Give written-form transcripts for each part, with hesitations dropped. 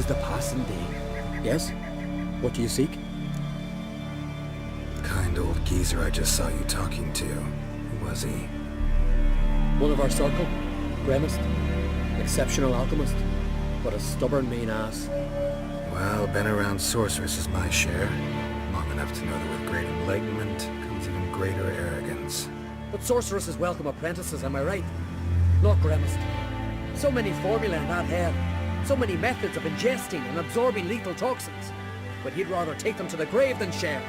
the passing day. Yes? What do you seek? Kind old geezer I just saw you talking to. Who was he? One of our circle. Gremist. An exceptional alchemist. But a stubborn mean ass. Well, been around sorceress is my share. Long enough to know that with great enlightenment comes even greater arrogance. But sorceresses welcome apprentices, am I right? Not Gremist. So many formulae in that head. So many methods of ingesting and absorbing lethal toxins. But he'd rather take them to the grave than share.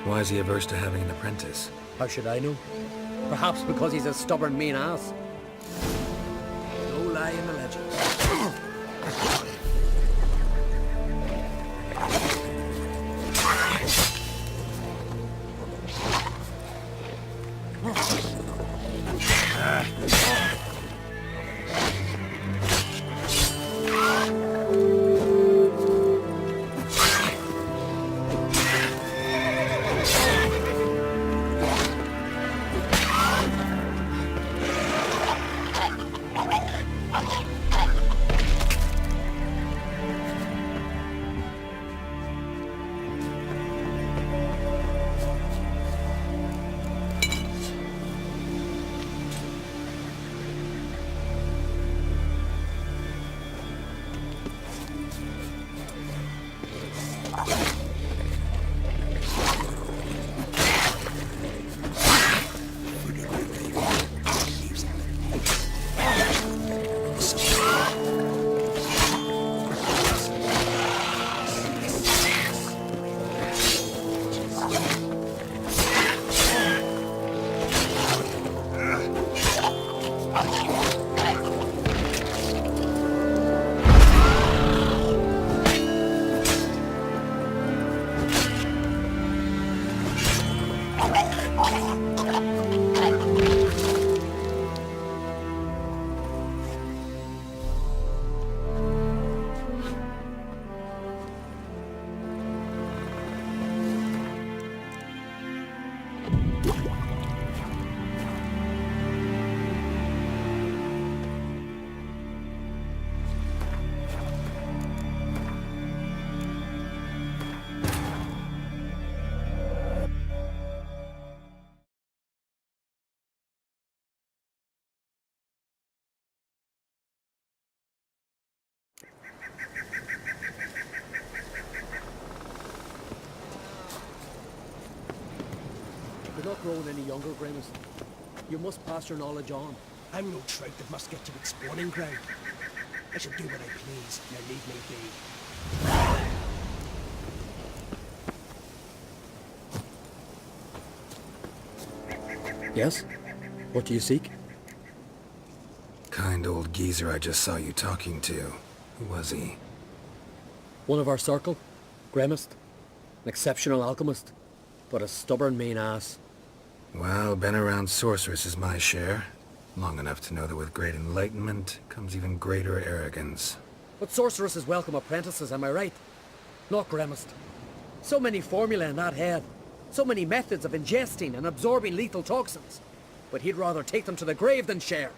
Why is he averse to having an apprentice? How should I know? Perhaps because he's a stubborn mean ass. No lie in the legends. You're not growing any younger, Gremist. You must pass your knowledge on. I'm no trout that must get to its spawning ground. I shall do what I please, now leave me be. Yes? What do you seek? Kind old geezer I just saw you talking to. Who was he? One of our circle. Gremist. An exceptional alchemist. But a stubborn mean ass. Well, been around sorceress is my share. Long enough to know that with great enlightenment comes even greater arrogance. But sorceresses welcome apprentices, am I right? Not Gremist. So many formulae in that head. So many methods of ingesting and absorbing lethal toxins. But he'd rather take them to the grave than share.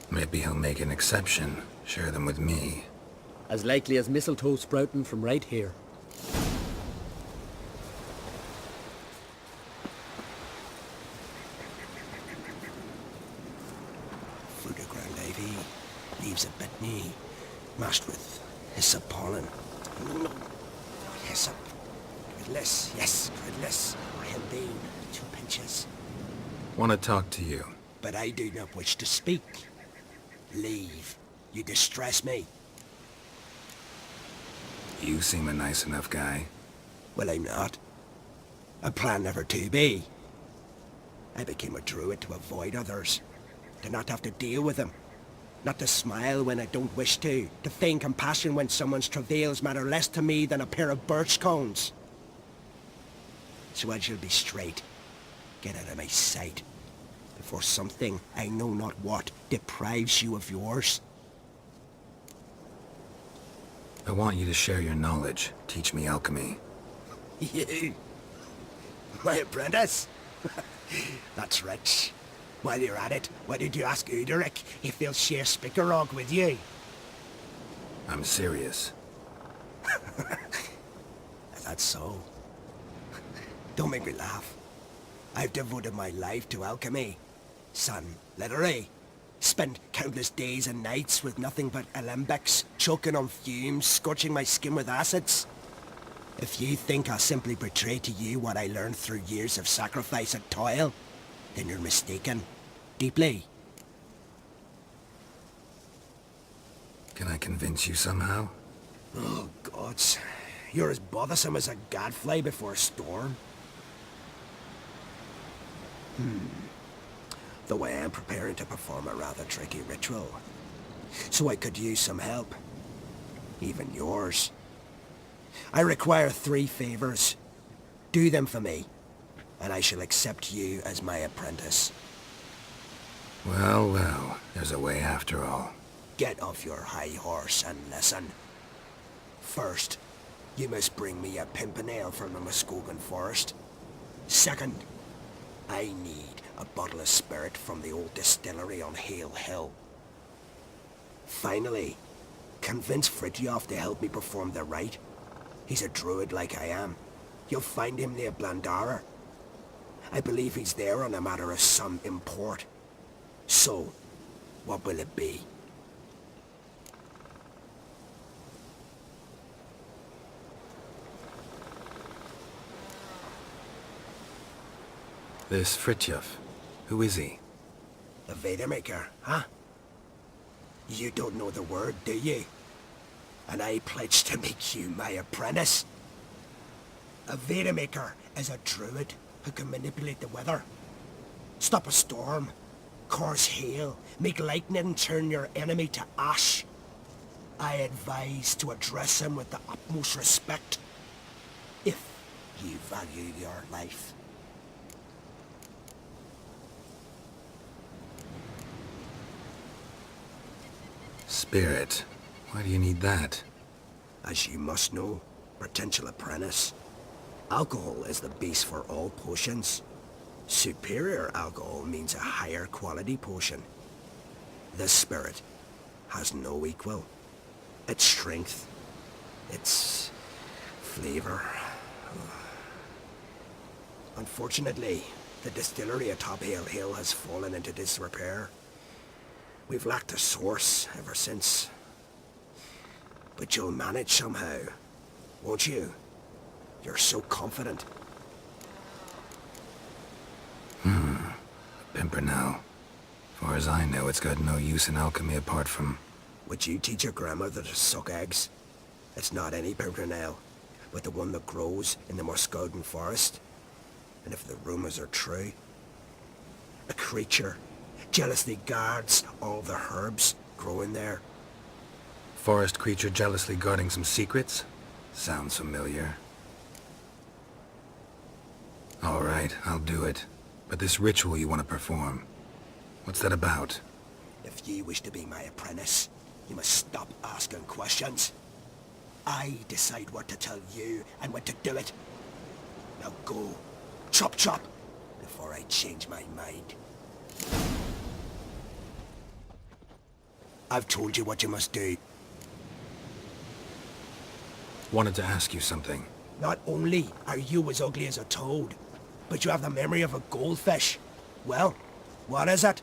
Maybe he'll make an exception. Share them with me. As likely as mistletoe sprouting from right here. Leaves a bit knee, mashed with hyssop pollen. No, not hyssop. Gridless, yes, gridless. Or henbane, 2 pinches. Want to talk to you. But I do not wish to speak. Leave. You distress me. You seem a nice enough guy. Well, I'm not. I plan never to be. I became a druid to avoid others. To not have to deal with them. Not to smile when I don't wish to feign compassion when someone's travails matter less to me than a pair of birch cones. So I shall be straight. Get out of my sight, before something, I know not what, deprives you of yours. I want you to share your knowledge. Teach me alchemy. You? My apprentice? That's rich. While you're at it, why did you ask Uderick if he'll share Spickerog with you? I'm serious. That's so. Don't make me laugh. I've devoted my life to alchemy. Son, literally. Spent countless days and nights with nothing but alembics, choking on fumes, scorching my skin with acids. If you think I'll simply portray to you what I learned through years of sacrifice and toil, then you're mistaken. Deeply. Can I convince you somehow? Oh, gods. You're as bothersome as a gadfly before a storm. Though I am preparing to perform a rather tricky ritual. So I could use some help. Even yours. I require 3 favors. Do them for me, and I shall accept you as my apprentice. Well, well, there's a way after all. Get off your high horse and listen. First, you must bring me a pimpernel from the Muskogan forest. Second, I need a bottle of spirit from the old distillery on Hale Hill. Finally, convince Fritjof to help me perform the rite. He's a druid like I am. You'll find him near Blandara. I believe he's there on a matter of some import. So, what will it be? This Fritjof, who is he? The Vadermaker, huh? You don't know the word, do you? And I pledge to make you my apprentice. A Vadermaker is a druid who can manipulate the weather. Stop a storm, cause hail, make lightning turn your enemy to ash. I advise to address him with the utmost respect, if you value your life. Spirit. Why do you need that? As you must know, potential apprentice, alcohol is the base for all potions. Superior alcohol means a higher quality potion. This spirit has no equal. Its strength, its flavor. Unfortunately, the distillery atop Hale Hill has fallen into disrepair. We've lacked a source ever since. But you'll manage somehow, won't you? You're so confident. Pimpernel. Far as I know, it's got no use in alchemy apart from... Would you teach your grandmother to suck eggs? It's not any pimpernel, but the one that grows in the Muskogan forest. And if the rumors are true, a creature jealously guards all the herbs growing there. Forest creature jealously guarding some secrets? Sounds familiar. All right, I'll do it. But this ritual you want to perform, what's that about? If you wish to be my apprentice, you must stop asking questions. I decide what to tell you and when to do it. Now go, chop chop, before I change my mind. I've told you what you must do. Wanted to ask you something. Not only are you as ugly as a toad, but you have the memory of a goldfish. Well, what is it?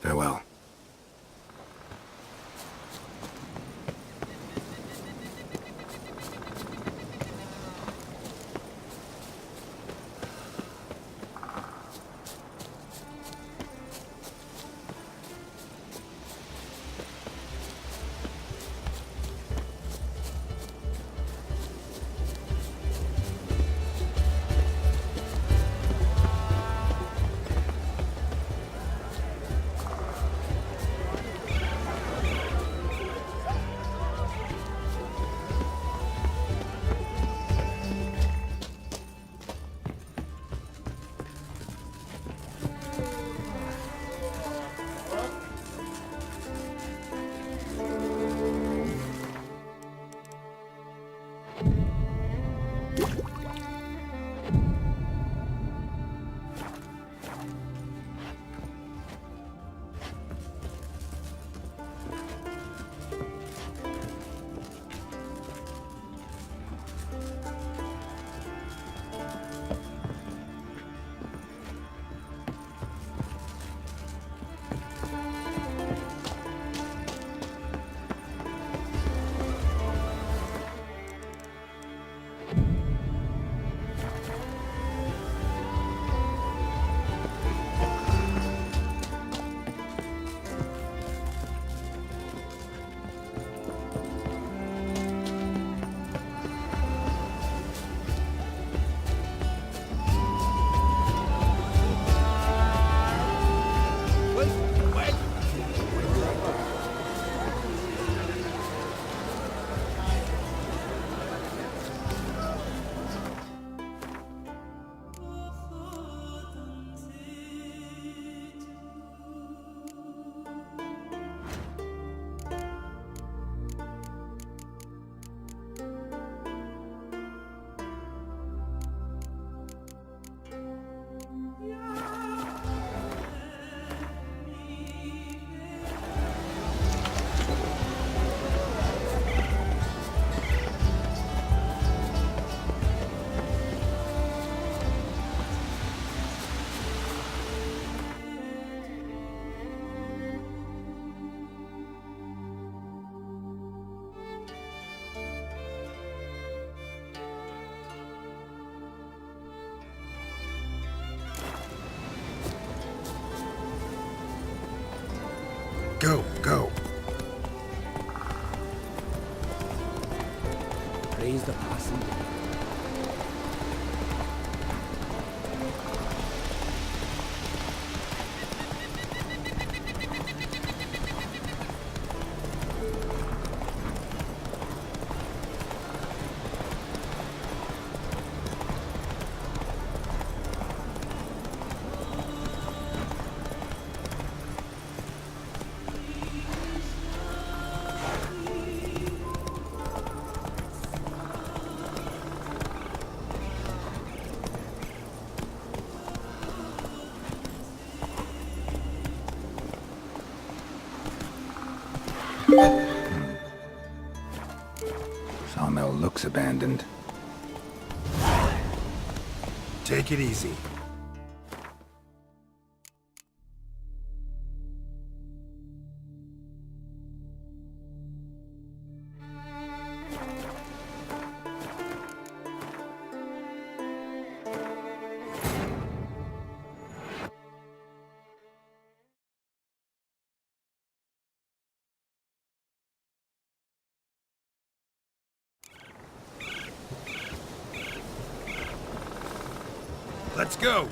Farewell. Go, go. Praise the passing day. Sawmill looks abandoned. Take it easy. Let's go!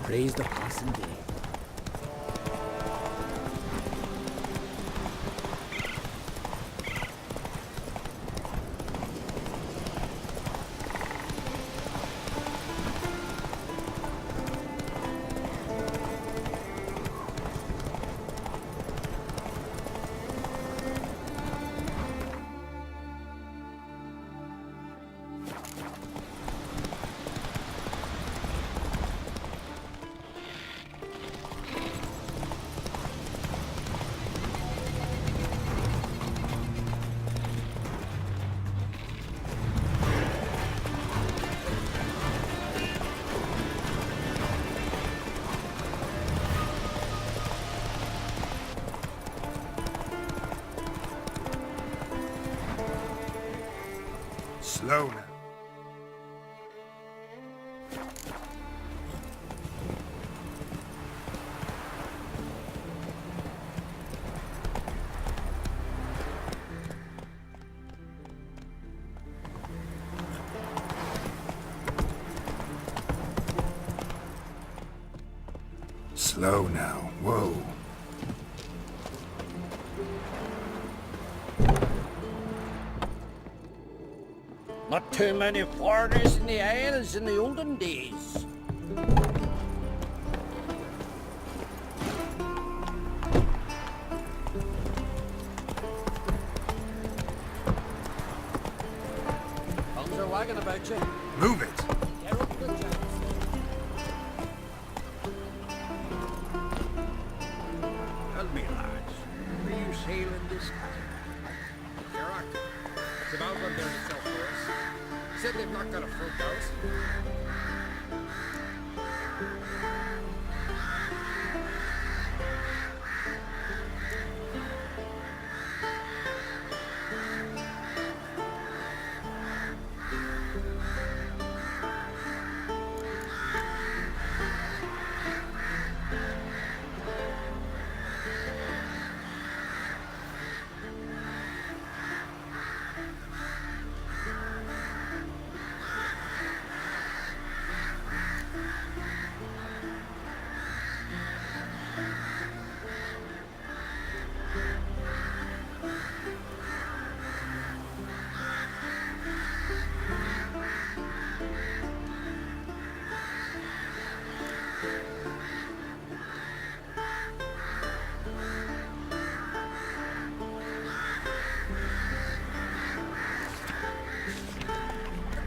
Praise the passing day. Slow now. Slow now. Whoa. Not too many foreigners in the Isles in the olden days. Tongues are wagging about you. Move it. Get up the chance. Tell me, lads, are you sailing this time? Gerard, it's about what they're itself for us. Said they've not got a front house.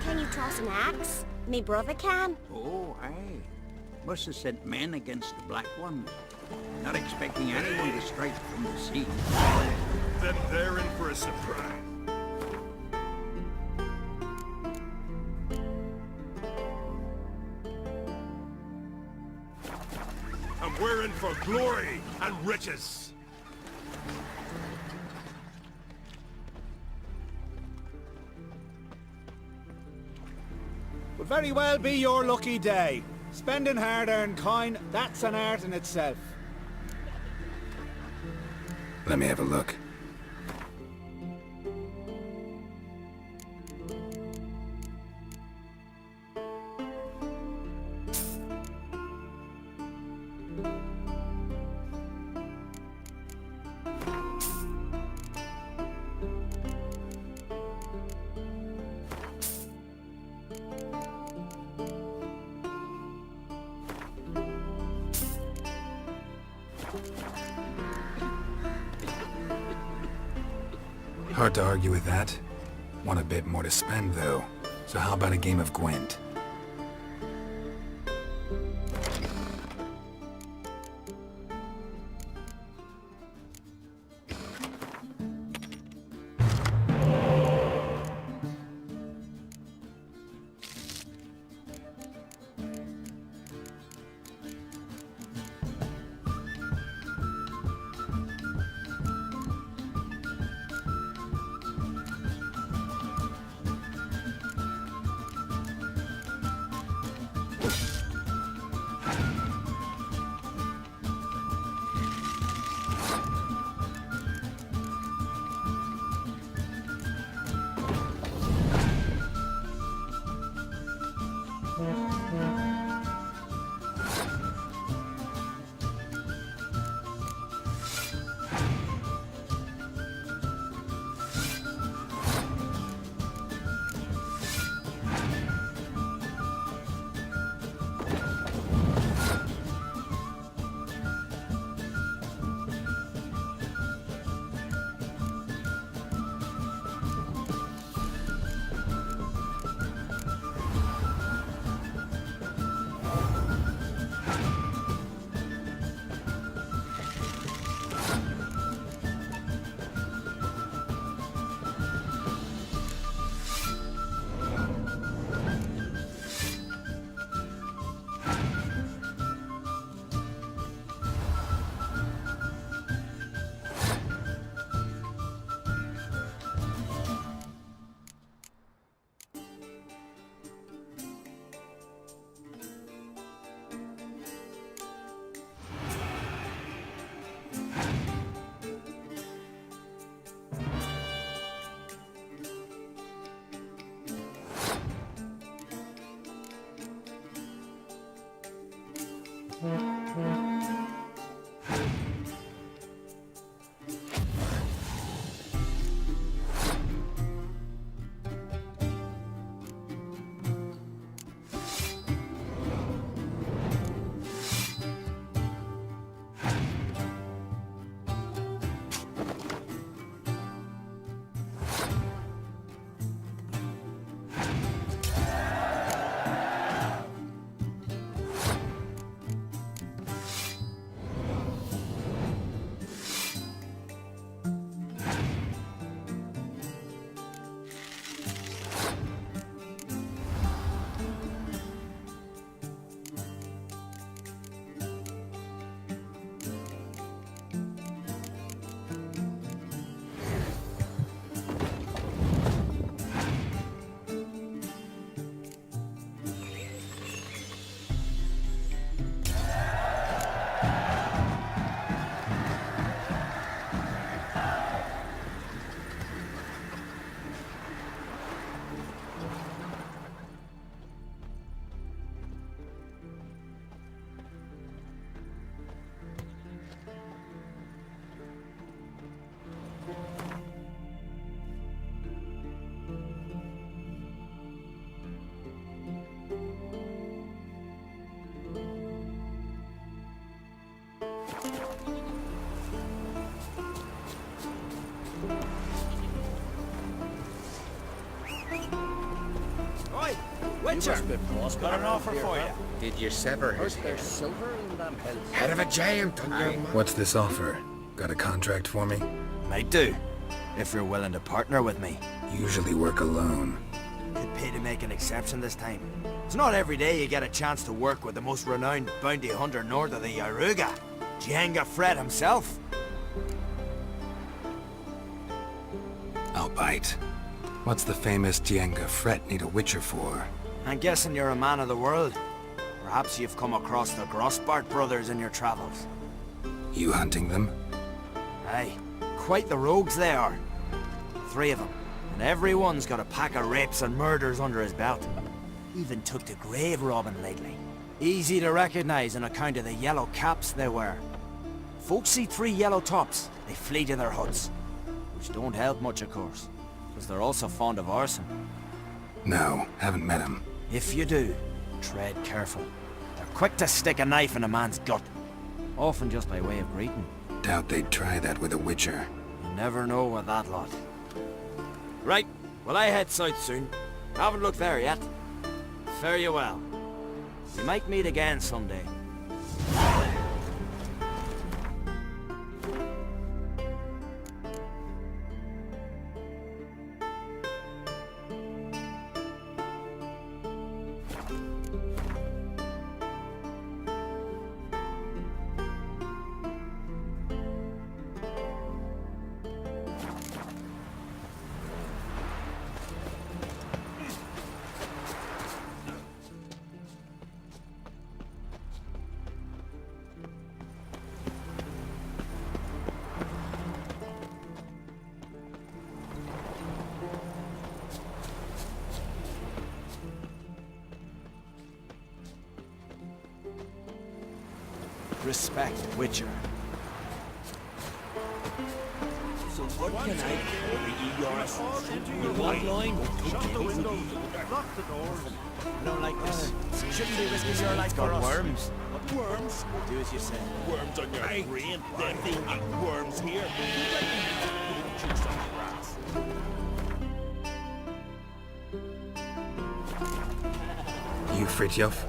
Can you toss an axe? Me brother can. Oh, aye. Must have sent men against the Black Ones. Not expecting anyone to strike from the sea. Then they're in for a surprise. And we're in for glory and riches. Would very well be your lucky day. Spending hard-earned coin, that's an art in itself. Let me have a look. Hard to argue with that. Want a bit more to spend, though. So how about a game of Gwent? Witcher! Got an offer for you. Did you sever his hair? There's silver in them hills. Head of a giant on your What's this offer? Got a contract for me? Might do, if you're willing to partner with me. Usually work alone. Could pay to make an exception this time. It's not every day you get a chance to work with the most renowned bounty hunter north of the Yaruga, Jenga Fred himself. I'll bite. What's the famous Jenga Fret need a witcher for? I'm guessing you're a man of the world. Perhaps you've come across the Grossbart brothers in your travels. You hunting them? Aye, quite the rogues they are. 3 of them, and every one's got a pack of rapes and murders under his belt. Even took to grave robbing lately. Easy to recognize on account of the yellow caps they wear. Folks see 3 yellow tops, they flee to their huts. Which don't help much, of course, because they're also fond of arson. No, haven't met him. If you do, tread careful. They're quick to stick a knife in a man's gut, often just by way of greeting. Doubt they'd try that with a witcher. You never know with that lot. Right, well I head south soon. Haven't looked there yet. Fare you well. We might meet again someday. Respect, Witcher. So what can I do for yours? You want line? Shut the windows. Lock the doors. I don't like this. Shouldn't be risking your life for us. Worms. Worms? Do as you say. Worms on your brain. Them they eat worms here. Chew some grass. You Fritjof?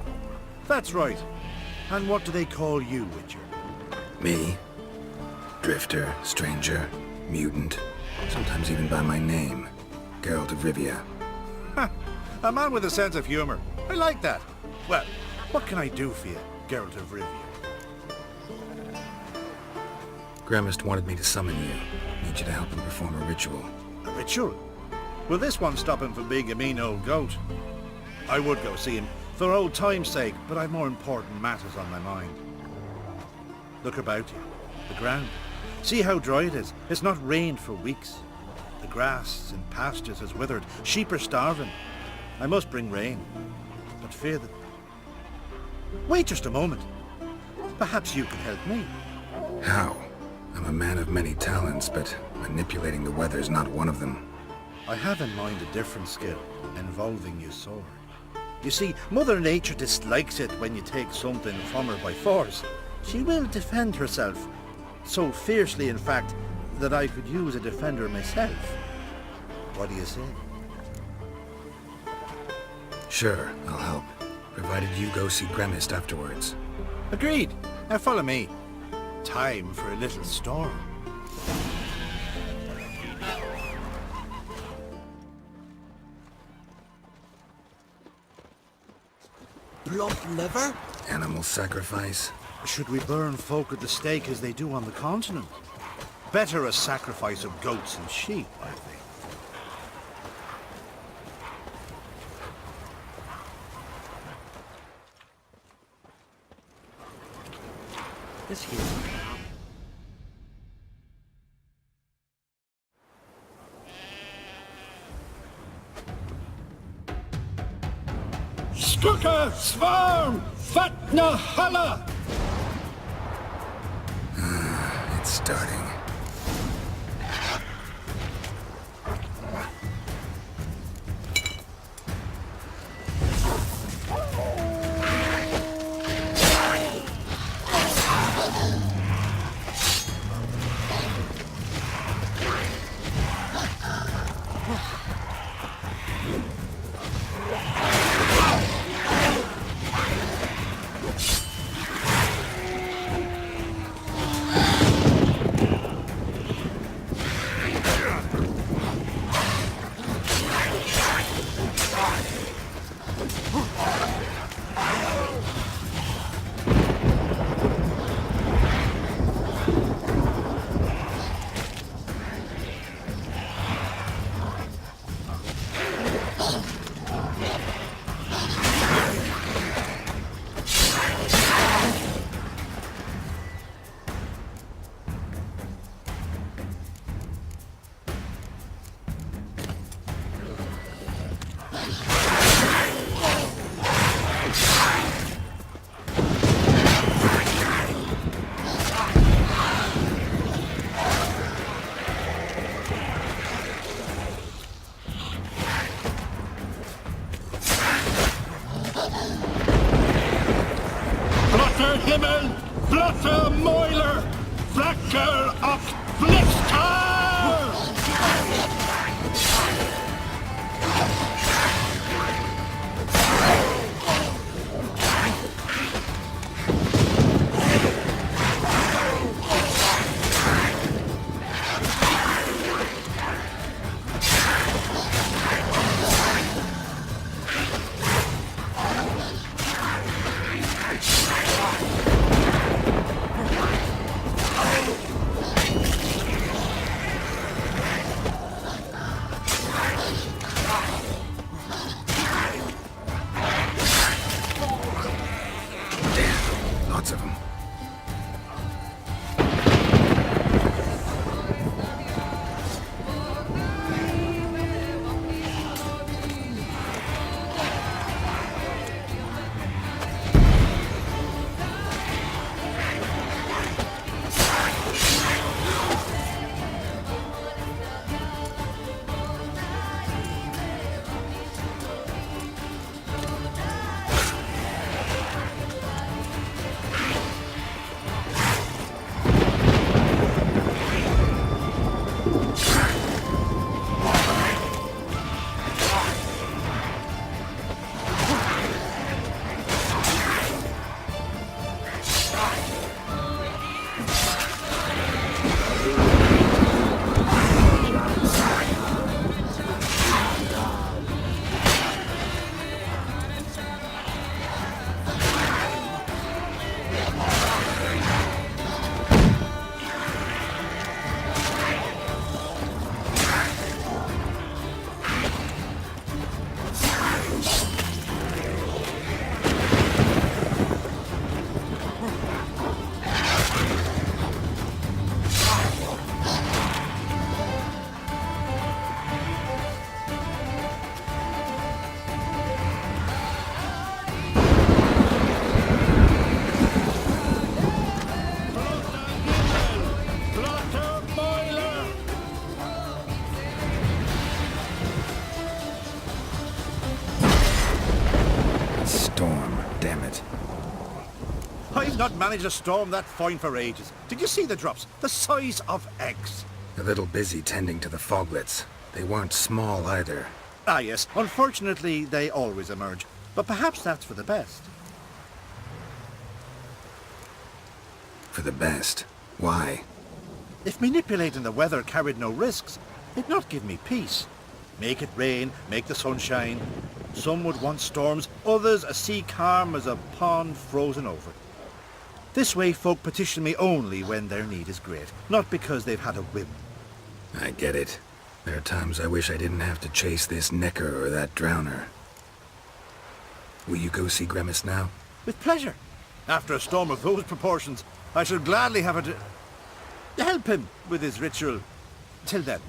That's right. And what do they call you, Witcher? Me? Drifter, stranger, mutant. Sometimes even by my name. Geralt of Rivia. Ha! A man with a sense of humor. I like that. Well, what can I do for you, Geralt of Rivia? Gremist wanted me to summon you. Need you to help him perform a ritual. A ritual? Will this one stop him from being a mean old goat? I would go see him, for old time's sake, but I've more important matters on my mind. Look about you. The ground. See how dry it is. It's not rained for weeks. The grass in pastures has withered. Sheep are starving. I must bring rain, but fear that... Wait just a moment. Perhaps you can help me. How? I'm a man of many talents, but manipulating the weather's not one of them. I have in mind a different skill, involving your sword. You see, Mother Nature dislikes it when you take something from her by force. She will defend herself, so fiercely in fact, that I could use a defender myself. What do you say? Sure, I'll help. Provided you go see Gremist afterwards. Agreed. Now follow me. Time for a little storm. Plump liver? Animal sacrifice? Should we burn folk at the stake as they do on the continent? Better a sacrifice of goats and sheep, I think. This here. Stuka Svarm Fatna Hala! It's starting. Moiler! Flacker of Blister! Lots of them. Storm, damn it. I've not managed a storm that fine for ages. Did you see the drops? The size of eggs. A little busy tending to the foglets. They weren't small either. Ah yes, unfortunately they always emerge. But perhaps that's for the best. For the best. Why? If manipulating the weather carried no risks, it'd not give me peace. Make it rain, make the sun shine. Some would want storms, others a sea calm as a pond frozen over. This way folk petition me only when their need is great, not because they've had a whim. I get it. There are times I wish I didn't have to chase this necker or that drowner. Will you go see Grimace now? With pleasure. After a storm of those proportions, I should gladly have it to help him with his ritual. Till then.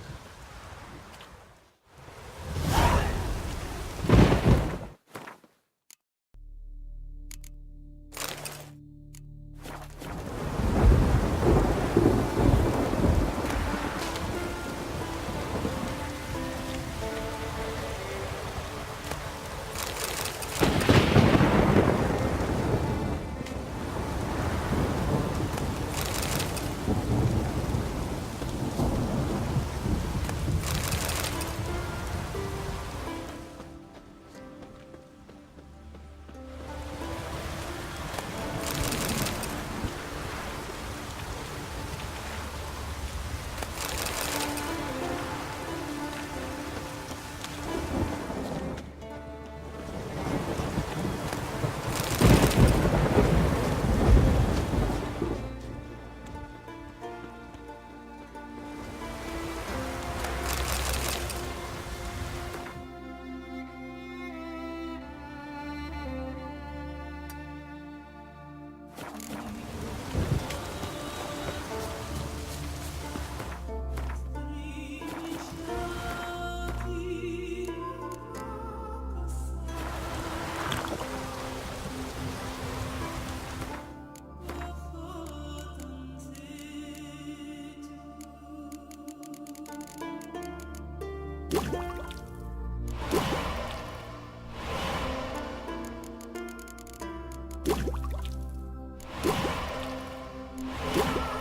Huh?